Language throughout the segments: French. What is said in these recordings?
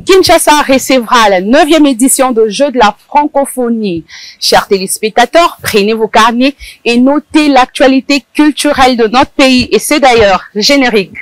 Kinshasa recevra la 9e édition de Jeux de la francophonie. Chers téléspectateurs, prenez vos carnets et notez l'actualité culturelle de notre pays. Et c'est d'ailleurs générique.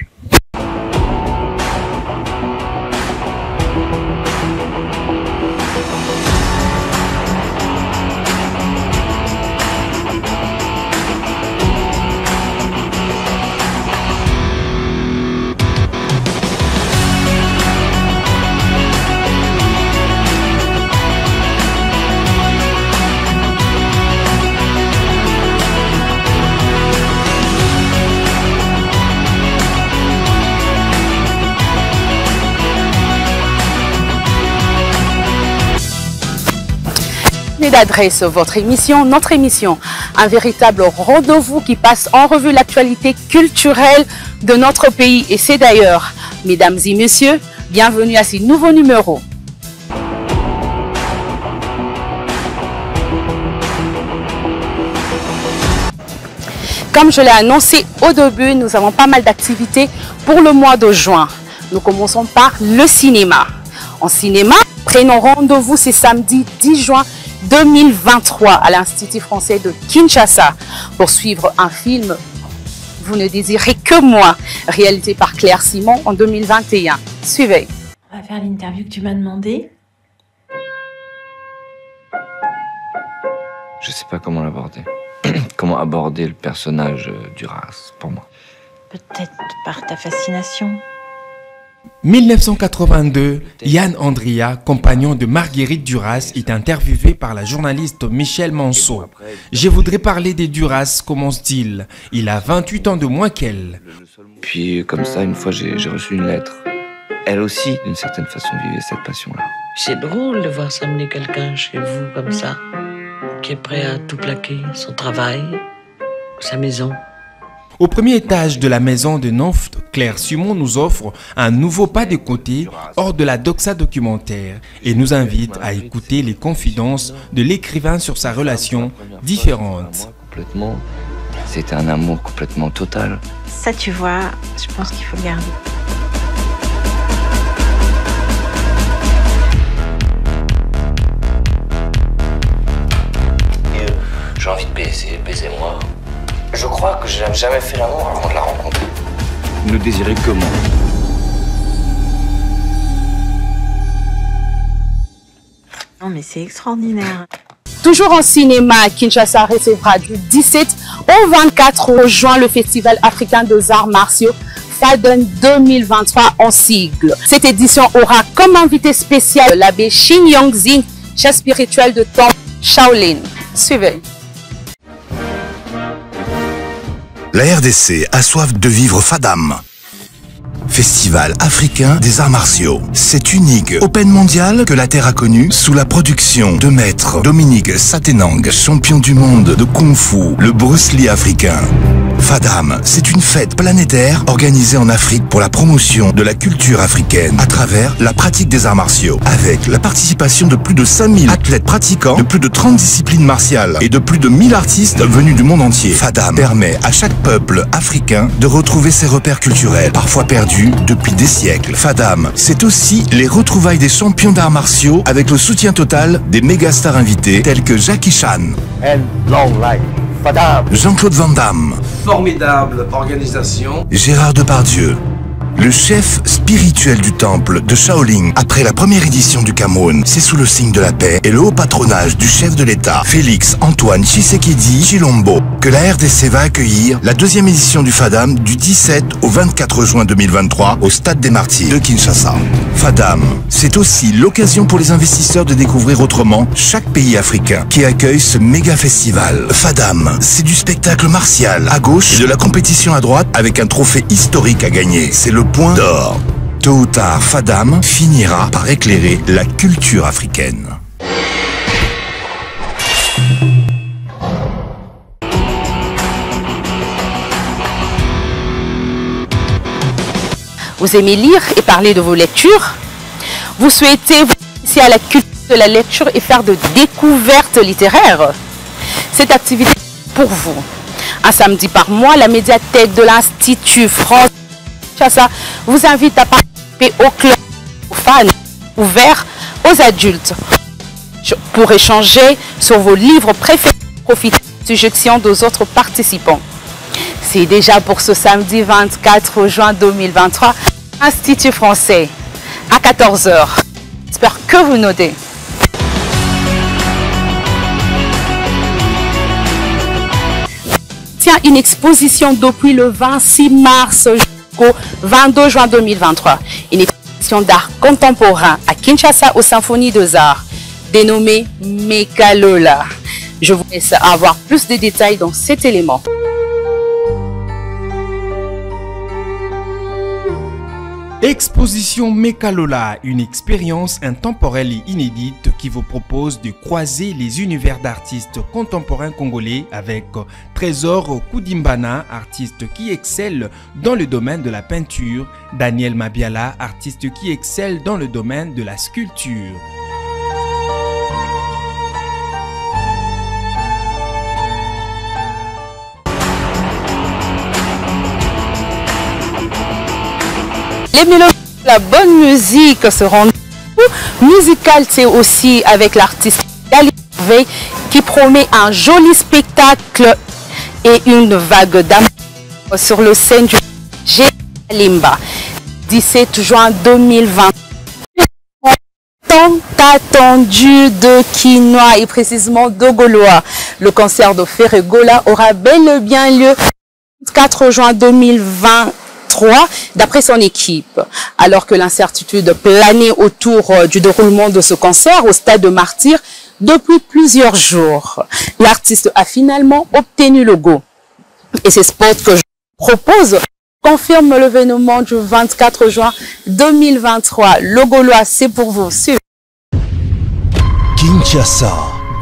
D'adresse votre émission, notre émission, un véritable rendez-vous qui passe en revue l'actualité culturelle de notre pays et c'est d'ailleurs, mesdames et messieurs, bienvenue à ce nouveau numéro. Comme je l'ai annoncé au début, nous avons pas mal d'activités pour le mois de juin. Nous commençons par le cinéma. En cinéma, prenons rendez-vous ce samedi 10 juin 2023 à l'Institut français de Kinshasa pour suivre un film « Vous ne désirez que moi » réalisé par Claire Simon en 2021. Suivez. On va faire l'interview que tu m'as demandé. Je sais pas comment l'aborder. Comment aborder le personnage Duras pour moi. Peut-être par ta fascination. 1982, Yann Andria, compagnon de Marguerite Duras, est interviewé par la journaliste Michel Manceau. Je voudrais parler des Duras, commence-t-il. Il a 28 ans de moins qu'elle. Puis comme ça, une fois, j'ai reçu une lettre. Elle aussi, d'une certaine façon, vivait cette passion-là. C'est drôle de voir s'amener quelqu'un chez vous comme ça, qui est prêt à tout plaquer, son travail, sa maison. Au premier étage de la maison de Nantes, Claire Simon nous offre un nouveau pas de côté hors de la doxa documentaire et nous invite à écouter les confidences de l'écrivain sur sa relation différente. Complètement, c'était un amour complètement total. Ça, tu vois, je pense qu'il faut le garder. J'ai envie de baiser, baisez-moi. Je crois que je n'ai jamais fait l'amour avant de la rencontrer. Ne désirez que moi. Non mais c'est extraordinaire. Toujours en cinéma, Kinshasa recevra du 17 au 24 juin le Festival africain des arts martiaux FADEN 2023 en sigle. Cette édition aura comme invité spécial l'abbé Shin Yongzing, chef spirituel de temple Shaolin. Suivez. La RDC a soif de vivre Fadam. Festival africain des arts martiaux. C'est unique open mondial que la Terre a connu sous la production de maître Dominique Satenang, champion du monde de Kung Fu, le Bruce Lee africain. Fadam, c'est une fête planétaire organisée en Afrique pour la promotion de la culture africaine à travers la pratique des arts martiaux. Avec la participation de plus de 5000 athlètes pratiquants, de plus de 30 disciplines martiales et de plus de 1000 artistes venus du monde entier. Fadam permet à chaque peuple africain de retrouver ses repères culturels, parfois perdus depuis des siècles. Fadam, c'est aussi les retrouvailles des champions d'arts martiaux avec le soutien total des mégastars invités tels que Jackie Chan, Jean-Claude Van Damme, formidable organisation, Gérard Depardieu, le chef spirituel du temple de Shaolin. Après la première édition du Cameroun, c'est sous le signe de la paix et le haut patronage du chef de l'État, Félix Antoine Tshisekedi Tshilombo, que la RDC va accueillir la deuxième édition du Fadam du 17 au 24 juin 2023 au Stade des Martyrs de Kinshasa. Fadam, c'est aussi l'occasion pour les investisseurs de découvrir autrement chaque pays africain qui accueille ce méga festival. Fadam, c'est du spectacle martial à gauche et de la compétition à droite avec un trophée historique à gagner. C'est le point d'or. Tôt ou tard, Fadam finira par éclairer la culture africaine. Vous aimez lire et parler de vos lectures? Vous souhaitez vous initier à la culture de la lecture et faire de découvertes littéraires? Cette activité est pour vous. Un samedi par mois, la médiathèque de l'Institut français vous invite à participer au club aux fans ouvert aux adultes pour échanger sur vos livres préférés, profiter de suggestions des autres participants. C'est déjà pour ce samedi 24 juin 2023, Institut français, à 14 h. J'espère que vous notez. Tiens, une exposition depuis le 26 mars jusqu'au 22 juin 2023. Une exposition d'art contemporain à Kinshasa aux Symphonies des Arts, dénommée Mekalola. Je vous laisse avoir plus de détails dans cet élément. Exposition Mekalola, une expérience intemporelle et inédite qui vous propose de croiser les univers d'artistes contemporains congolais avec Trésor Koudimbana, artiste qui excelle dans le domaine de la peinture, Daniel Mabiala, artiste qui excelle dans le domaine de la sculpture. Les mélodies, la bonne musique se rendent musical, c'est aussi avec l'artiste Dali qui promet un joli spectacle et une vague d'amour sur le scène du Limba. 17 juin 2020. Tant attendu de Quinois et précisément de Gaulois. Le concert de Ferregola aura bel et bien lieu le 4 juin 2023 d'après son équipe. Alors que l'incertitude planait autour du déroulement de ce concert au stade de Martyr depuis plusieurs jours, l'artiste a finalement obtenu le go. Et ces spots que je propose confirment l'événement du 24 juin 2023. Le Gaulois, c'est pour vous. Kinshasa,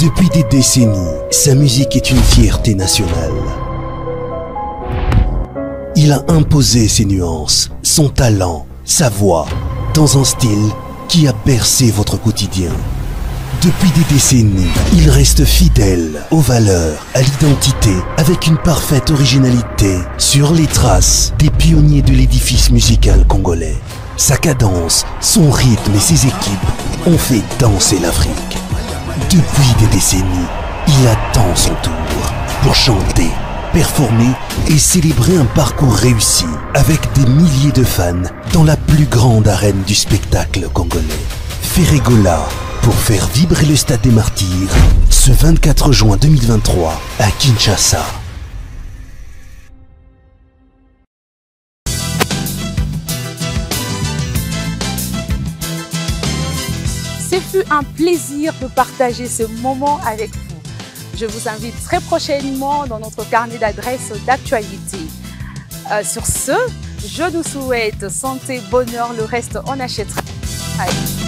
depuis des décennies, sa musique est une fierté nationale. Il a imposé ses nuances, son talent, sa voix, dans un style qui a bercé votre quotidien. Depuis des décennies, il reste fidèle aux valeurs, à l'identité, avec une parfaite originalité sur les traces des pionniers de l'édifice musical congolais. Sa cadence, son rythme et ses équipes ont fait danser l'Afrique. Depuis des décennies, il attend son tour pour chanter, performer et célébrer un parcours réussi avec des milliers de fans dans la plus grande arène du spectacle congolais. Ferregola, pour faire vibrer le stade des Martyrs, ce 24 juin 2023 à Kinshasa. Ce fut un plaisir de partager ce moment avec vous. Je vous invite très prochainement dans notre carnet d'adresses d'actualité. Sur ce, je nous souhaite santé, bonheur, le reste on achètera. Allez.